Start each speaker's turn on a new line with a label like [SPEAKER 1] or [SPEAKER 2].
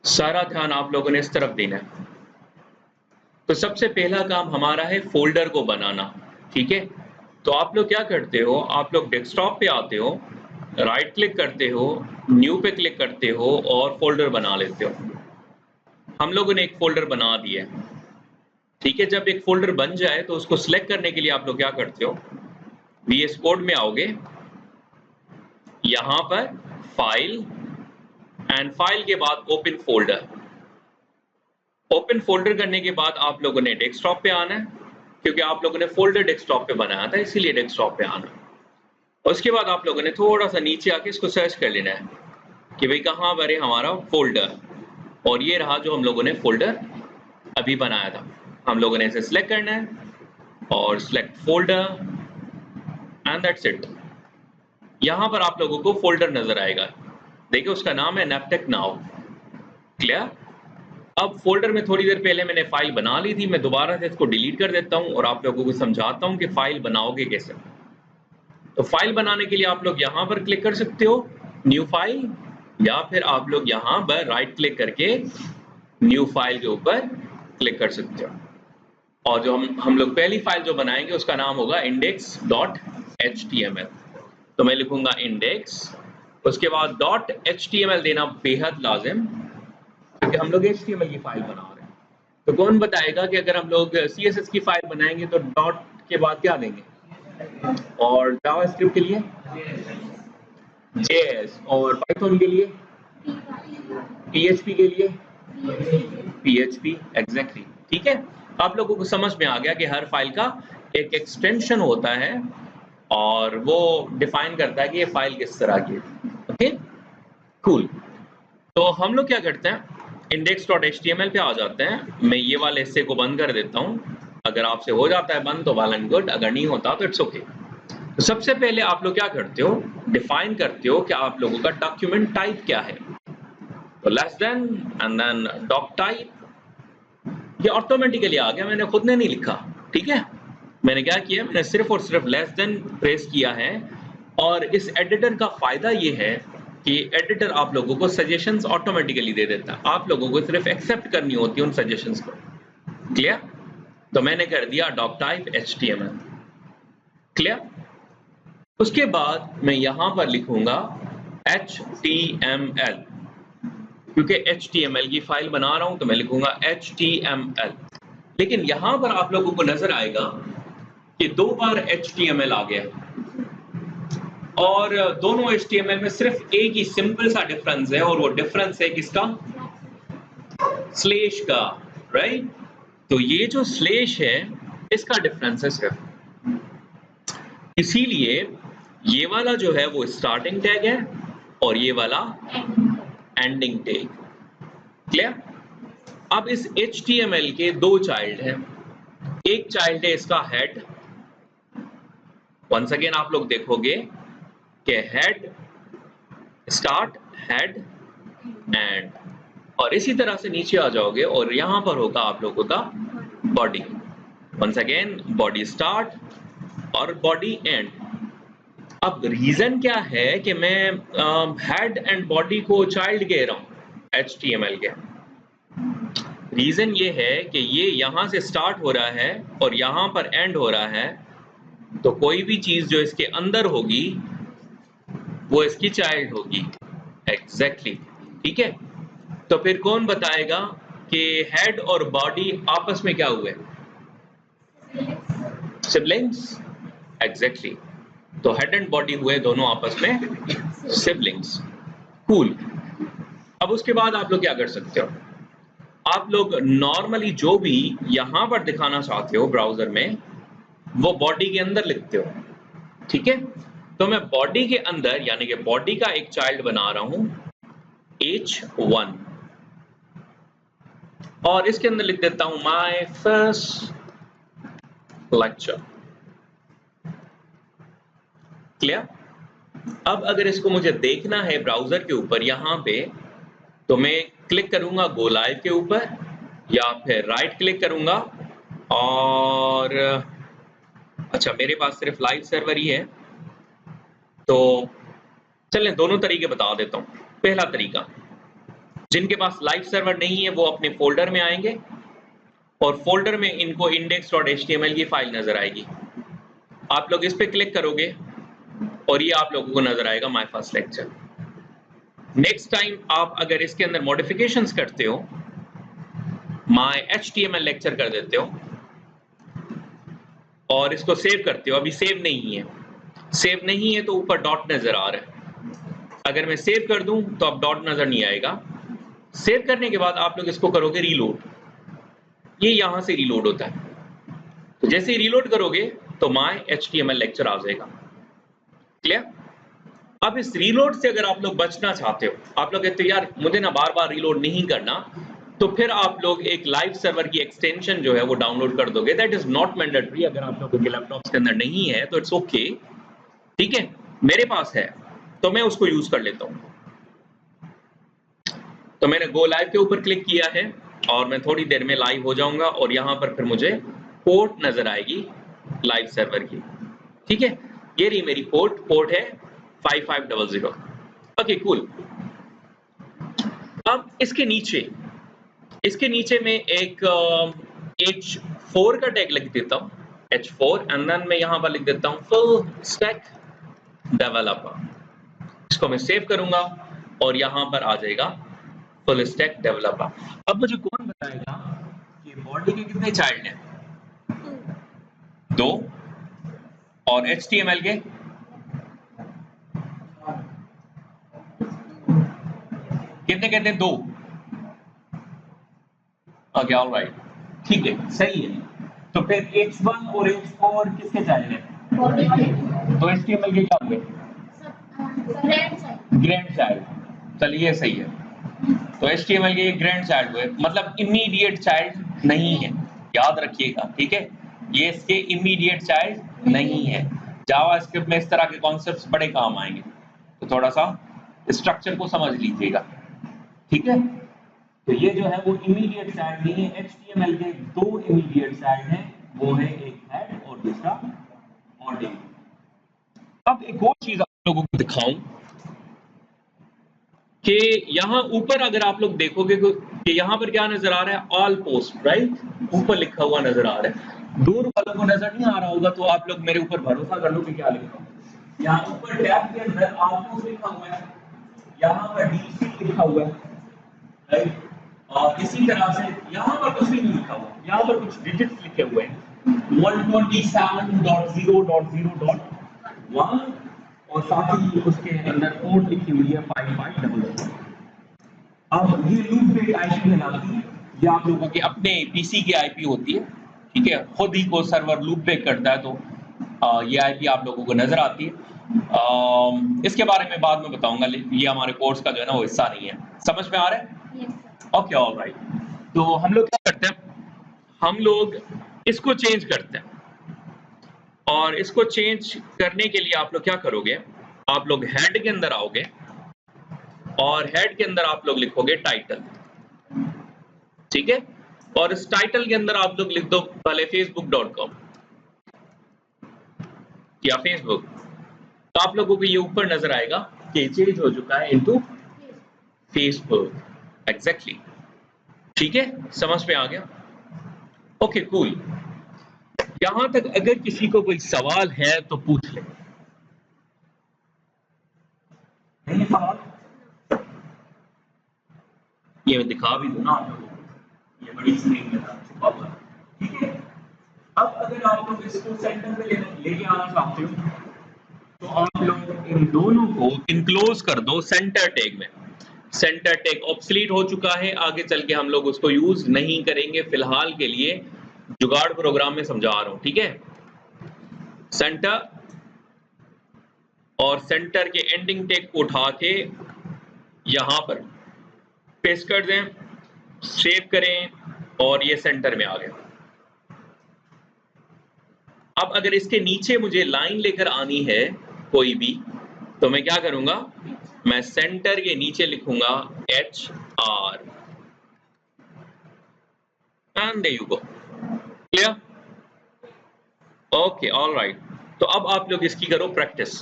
[SPEAKER 1] सारा ध्यान आप लोगों ने इस तरफ देना है। तो सबसे पहला काम हमारा है फ़ोल्डर को बनाना, ठीक है? तो आप लोग क्या करते हो, आप लोग डेस्कटॉप पे आते हो, राइट क्लिक करते हो, न्यू पे क्लिक करते हो और फ़ोल्डर बना लेते हो। हम लोगों ने एक फ़ोल्डर बना दिया है, ठीक है? जब एक फ़ोल्डर बन जाए तो उसको सिलेक्ट करने के लिए आप लोग क्या करते हो, वीएस कोड में आओगे, यहाँ पर फाइल एंड फाइल के बाद ओपन फ़ोल्डर। ओपन फ़ोल्डर करने के बाद आप लोगों ने डेस्कटॉप पे आना है, क्योंकि आप लोगों ने फ़ोल्डर डेस्कटॉप पे बनाया था इसीलिए डेस्कटॉप पे आना है। उसके बाद आप लोगों ने थोड़ा-सा नीचे आके इसको सर्च कर लेना है कि भई कहाँ पर है हमारा फ़ोल्डर, और ये रहा जो हम लोगों ने फ़ोल्डर अभी बनाया था। हम लोगों ने इसे सिलेक्ट करना है और select folder and that's it. यहाँ पर आप लोगों को फ़ोल्डर नज़र आएगा। देखिए उसका नाम है नैपटेक नाउ। क्लियर? अब फ़ोल्डर में थोड़ी देर पहले मैंने फ़ाइल बना ली थी, मैं दोबारा से इसको डिलीट कर देता हूँ और आप लोगों को समझाता हूँ कि फ़ाइल बनाओगे कैसे। तो फ़ाइल बनाने के लिए आप लोग यहाँ पर क्लिक कर सकते हो, न्यू फ़ाइल, या फिर आप लोग यहाँ पर राइट क्लिक करके न्यू फ़ाइल के ऊपर क्लिक कर सकते हो। और जो हम लोग पहली फ़ाइल जो बनाएँगे उसका नाम होगा index.html। तो मैं लिखूँगा index, उसके बाद .html देना बेहद लाज़िम, क्योंकि हम लोग HTML की फ़ाइल बना रहे हैं। तो कौन बताएगा कि अगर हम लोग CSS की फ़ाइल बनाएँगे तो डॉट के बाद क्या देंगे? और जावास्क्रिप्ट के लिए JS, और पाइथन के लिए PHP के लिए PHP, एग्ज़ैक्टली, ठीक है? आप लोगों को समझ में आ गया कि हर फ़ाइल का एक एक्सटेंशन होता है और वो डिफ़ाइन करता है कि ये फ़ाइल किस तरह की है। ओके? कूल। तो हम लोग क्या करते हैं, index.html पे आ जाते हैं। मैं ये वाले हिस्से को बंद कर देता हूँ। अगर आपसे हो जाता है बंद तो वेल एंड गुड, अगर नहीं होता तो इट्स ओके। तो सबसे पहले आप लोग क्या करते हो, डिफाइन करते हो कि आप लोगों का डॉक्यूमेंट टाइप क्या है। तो less than and then doc type, ये ऑटोमेटिकली आ गया, मैंने खुद ने नहीं लिखा, ठीक है? मैंने क्या किया, मैंने सिर्फ और सिर्फ लेस देन प्रेस किया है। और इस एडिटर का फ़ायदा ये है कि एडिटर आप लोगों को सजेशंस ऑटोमेटिकली दे देता है। आप लोगों को सिर्फ एक्सेप्ट करनी होती है उन सजेशंस को। क्लियर? तो मैंने कर दिया डॉक टाइप HTML। क्लियर? उसके बाद मैं यहाँ पर लिखूँगा HTML, क्योंकि HTML की फ़ाइल बना रहा हूँ तो मैं लिखूँगा HTML। लेकिन यहाँ पर आप लोगों को नज़र आएगा कि 2 बार HTML आ गया, और दोनों HTML में सिर्फ एक ही सिंपल सा डिफरेंस है, और वो डिफरेंस है किसका? स्लैश का, राइट? तो ये जो स्लैश है इसका डिफरेंस है सिर्फ। इसीलिए ये वाला जो है वो स्टार्टिंग टैग है और ये वाला एंडिंग टैग। क्लियर? अब इस HTML के 2 चाइल्ड हैं। एक चाइल्ड है इसका हेड। वंस अगेन आप लोग देखोगे कि हेड, स्टार्ट, हेड, एंड, और इसी तरह से नीचे आ जाओगे और यहाँ पर होगा आप लोगों का body. Once again body start और बॉडी एंड। अब रीजन क्या है कि मैं हेड एंड बॉडी को चाइल्ड कह रहा हूँ HTML के। रीजन ये है कि ये यहाँ से स्टार्ट हो रहा है और यहाँ पर एंड हो रहा है, तो कोई भी चीज जो इसके अंदर होगी वो इसकी चाइल्ड होगी। एग्जैक्टली, ठीक है? तो फिर कौन बताएगा कि हेड और बॉडी आपस में क्या हुए? सिबलिंग्स। एग्जैक्टली, तो हेड एंड बॉडी हुए दोनों आपस में सिबलिंग्स। कूल। अब उसके बाद आप लोग क्या कर सकते हो, आप लोग नॉर्मली जो भी यहाँ पर दिखाना चाहते हो ब्राउजर में वो बॉडी के अंदर लिखते हो, ठीक है? तो मैं बॉडी के अंदर यानी कि बॉडी का एक चाइल्ड बना रहा हूं H1, और इसके अंदर लिख देता हूं माय फर्स्ट लेक्चर। क्लियर? अब अगर इसको मुझे देखना है ब्राउजर के ऊपर यहाँ पे, तो मैं क्लिक करूंगा गो लाइव के ऊपर या फिर राइट क्लिक करूंगा, और अच्छा मेरे पास सिर्फ लाइव सर्वर ही है, तो चलें दोनों तरीके बता देता हूं। पहला तरीका, जिनके पास लाइव सर्वर नहीं है वो अपने फोल्डर में आएंगे और फोल्डर में इनको index.html की फाइल नजर आएगी। आप लोग इस पे क्लिक करोगे और ये आप लोगों को नजर आएगा my first lecture. Next time आप अगर इसके अंदर मॉडिफिकेशंस करते हो, माय HTML लेक्चर कर देते हो और इसको सेव करते हो, अभी सेव नहीं है, सेव नहीं है तो ऊपर डॉट नजर आ रहा है। अगर मैं सेव कर दूं तो अब डॉट नजर नहीं आएगा। सेव करने के बाद आप लोग इसको करोगे रीलोड, ये यहां से रीलोड होता है। तो जैसे ही रीलोड करोगे तो माय HTML लेक्चर आ जाएगा। क्लियर? अब इस रीलोड से अगर आप लोग बचना चाहते हो, आप लोग कहते हो यार मुझे ना बार बार रीलोड नहीं करना, तो फिर आप लोग एक लाइव सर्वर की एक्सटेंशन जो है वो डाउनलोड कर दोगे। दैट इज नॉट मैंडेटरी, अगर आप लोगों के लैपटॉप के अंदर नहीं है तो इट्स ओके, ठीक है। मेरे पास है तो मैं उसको यूज कर लेता हूं। तो मैंने गो लाइव के ऊपर क्लिक किया है और मैं थोड़ी देर में लाइव हो जाऊंगा और यहां पर फिर मुझे पोर्ट नजर आएगी लाइव सर्वर की, ठीक है। ये रही मेरी पोर्ट है 5500। Okay cool. अब इसके नीचे में एक H4 का टैग लिख देता हूं, H4, एंड देन मैं यहां पर लिख देता हूं फुल स्टैक डेवलपर। इसको मैं सेव करूंगा और यहां पर आ जाएगा फुल स्टैक डेवलपर। अब मुझे कौन बताएगा कि बॉडी के कितने चाइल्ड हैं? 2 और HTML के कितने कहते हैं? 2। ओके ऑलराइट, ठीक है, सही है। तो फिर H1 और H4 किसके चाइल्ड हैं? तो HTML के क्या हुए? Grand child. चलिए सही है। तो HTML के ग्रैंड चाइल्ड हुए, मतलब इमीडिएट चाइल्ड नहीं है, याद रखिएगा, ठीक है। ये इसके इमीडिएट चाइल्ड नहीं है। जावास्क्रिप्ट में इस तरह के कॉन्सेप्ट्स बड़े काम आएंगे, तो थोड़ा सा स्ट्रक्चर को समझ लीजिएगा, ठीक है। तो ये जो है वो इमीडिएट चाइल्ड नहीं है। HTML के 2 इमीडिएट चाइल्ड हैं, वो है एक हेड और दूसरा बॉडी। अब एक और चीज आप लोगों को दिखाऊं कि यहाँ ऊपर अगर आप लोग देखोगे कि यहाँ पर क्या नजर आ रहा है? ऑल पोस्ट, राइट, ऊपर लिखा हुआ नजर आ रहा है। दूर वालों को नजर नहीं आ रहा होगा तो आप लोग मेरे ऊपर भरोसा कर लो कि क्या लिखा हुआ है। यहाँ ऊपर टैब के अंदर ऑल पोस्ट लिखा हुआ है, यहाँ पर DC लिखा हुआ है, राइट। और इसी तरह से यहाँ पर कुछ भी नहीं लिखा हुआ, यहाँ पर कुछ डिजिट्स लिखे हुए हैं 127.0.0.1 और साथ ही उसके अंदर पोर्ट लिखी हुई है 5500। अब ये लूप बेस्ड आईपी कहलाती है, ये आप लोगों के अपने पीसी की आईपी होती है, ठीक है। खुद ही को सर्वर लूप बेक करता है, तो ये आईपी आप लोगों को नजर आती है। इसके बारे में बाद में बताऊंगा, ये हमारे कोर्स का जो है ना वो हिस्सा नहीं है। समझ में आ रहा है? Okay alright. तो हम लोग क्या करते हैं, हम लोग इसको चेंज करते हैं, और इसको चेंज करने के लिए आप लोग क्या करोगे, आप लोग हेड के अंदर आओगे और हेड के अंदर आप लोग लिखोगे टाइटल, ठीक है। और इस टाइटल के अंदर आप लोग लिख दो पहले facebook.com या फेसबुक, तो आप लोगों को ये ऊपर नजर आएगा कि चेंज हो चुका है इनटू फेसबुक। एग्जैक्टली, ठीक है, समझ में आ गया? Okay cool. यहां तक अगर किसी को कोई सवाल है तो पूछ ले। नहीं सवाल? ये मैं दिखा भी दूं ना आप लोगों को, ये बड़ी स्क्रीन में छुपा हुआ है, ठीक है। अब अगर आप लोग इसको सेंटर पे लेके आना चाहते हो तो आप लोग इन दोनों को इनक्लोज कर दो सेंटर टैग में। सेंटर टैग ऑब्सलीट हो चुका है, आगे चल के हम लोग उसको यूज नहीं करेंगे, फिलहाल के लिए जुगाड़ प्रोग्राम में समझा रहा हूं, ठीक है। सेंटर और सेंटर के एंडिंग टैग को उठा के यहां पर पेस्ट कर दें, सेव करें और ये सेंटर में आ गया। अब अगर इसके नीचे मुझे लाइन लेकर आनी है कोई भी, तो मैं क्या करूंगा, मैं सेंटर के नीचे लिखूंगा HR and there you go. Clear? Okay alright. तो अब आप लोग इसकी करो प्रैक्टिस।